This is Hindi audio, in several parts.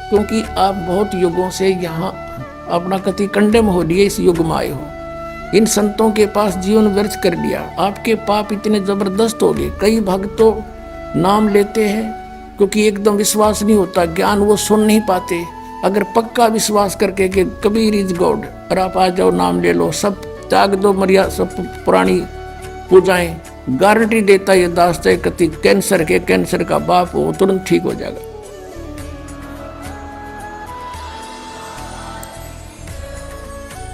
क्योंकि आप बहुत युगों से यहाँ अपना कति कंडेम हो लिए, इस युग में आए हो, इन संतों के पास जीवन व्यर्थ कर लिया, आपके पाप इतने जबरदस्त हो गए। कई भक्त तो नाम लेते हैं क्योंकि एकदम विश्वास नहीं होता, ज्ञान वो सुन नहीं पाते। अगर पक्का विश्वास करके कि कबीर इज गॉड और आप आ जाओ नाम ले लो, सब त्याग दो, मर्यादा सब पुरानी पूजाएं, गारंटी देता ये दास है कति कैंसर का बाप हो तुरंत ठीक हो जाएगा।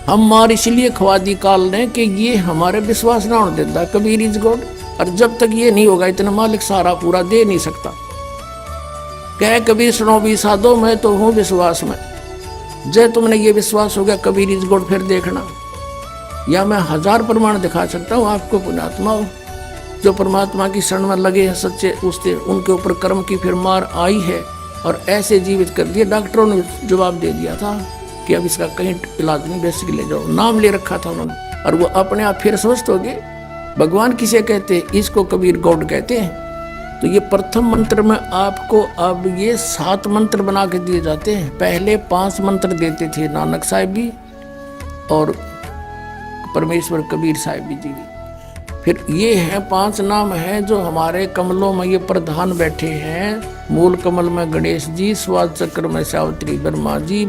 हम मार इसलिए खवा दी काल ने कि ये हमारे विश्वास ना होने देता कबीर इज गॉड, और जब तक ये नहीं होगा इतना मालिक सारा पूरा दे नहीं सकता। कह कबीर सुनो भी साधो, मैं तो हूं विश्वास में। जय तुमने ये विश्वास हो गया कबीर इज गॉड, फिर देखना, या मैं 1000 प्रमाण दिखा सकता हूँ आपको। पुण्यात्मा जो परमात्मा की शरण में लगे हैं सच्चे, उससे उनके ऊपर कर्म की फिर मार आई है और ऐसे जीवित कर दिया। डॉक्टरों ने जवाब दे दिया था कि अब इसका कहीं इलाज नहीं, बेसिक ले जाओ, नाम ले रखा था उन्होंने, और वो अपने आप फिर स्वस्थ हो गए। भगवान किसे कहते हैं? इसको कबीर गॉड कहते हैं। तो ये प्रथम मंत्र में आपको अब ये 7 मंत्र बना के दिए जाते हैं। पहले 5 मंत्र देते थे नानक साहिब भी और परमेश्वर कबीर साहिब जी भी। फिर ये है 5 नाम हैं जो हमारे कमलों में ये प्रधान बैठे हैं। मूल कमल में गणेश जी, स्वाद चक्र में सावित्री ब्रह्मा जी,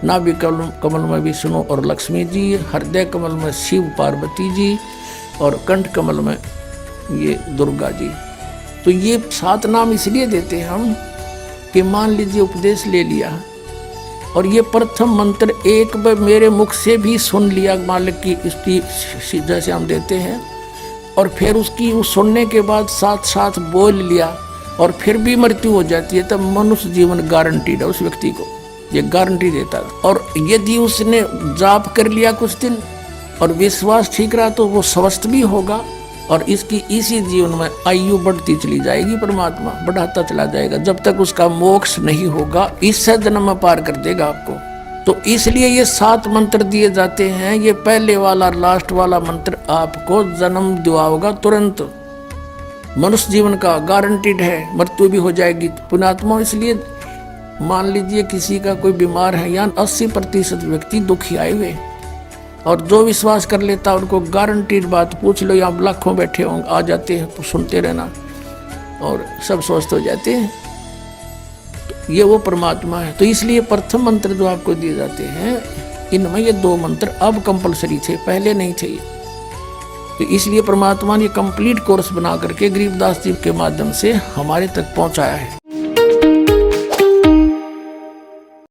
नाभि कमल में विष्णु और लक्ष्मी जी, हृदय कमल में शिव पार्वती जी और कंठ कमल में ये दुर्गा जी। तो ये 7 नाम इसलिए देते हैं हम कि मान लीजिए उपदेश ले लिया और ये प्रथम मंत्र एक बार मेरे मुख से भी सुन लिया मालिक की इसकी जैसे हम देते हैं, और फिर उसकी उस सुनने के बाद साथ साथ बोल लिया और फिर भी मृत्यु हो जाती है, तब मनुष्य जीवन गारंटीड है उस व्यक्ति को, ये गारंटी देता है। और यदि उसने जाप कर लिया कुछ दिन और विश्वास ठीक रहा तो वो स्वस्थ भी होगा और इसकी इसी जीवन में आयु बढ़ती चली जाएगी, परमात्मा बढ़ाता चला जाएगा जब तक उसका मोक्ष नहीं होगा, इससे जन्म में पार कर देगा आपको। तो इसलिए ये 7 मंत्र दिए जाते हैं। ये पहले वाला लास्ट वाला मंत्र आपको जन्म दिलाएगा तुरंत, मनुष्य जीवन का गारंटीड है, मृत्यु भी हो जाएगी पुण्यात्मा। इसलिए मान लीजिए किसी का कोई बीमार है, या 80% व्यक्ति दुखी आए हुए, और जो विश्वास कर लेता है उनको गारंटीड बात पूछ लो, यहाँ लाखों बैठे होंगे आ जाते हैं, तो सुनते रहना और सब स्वस्थ हो जाते हैं। तो ये वो परमात्मा है। तो इसलिए प्रथम मंत्र जो आपको दिए जाते हैं इनमें ये 2 मंत्र अब कंपलसरी थे, पहले नहीं थे। तो इसलिए परमात्मा ने कंप्लीट कोर्स बना करके गरीबदास जी के माध्यम से हमारे तक पहुंचाया है।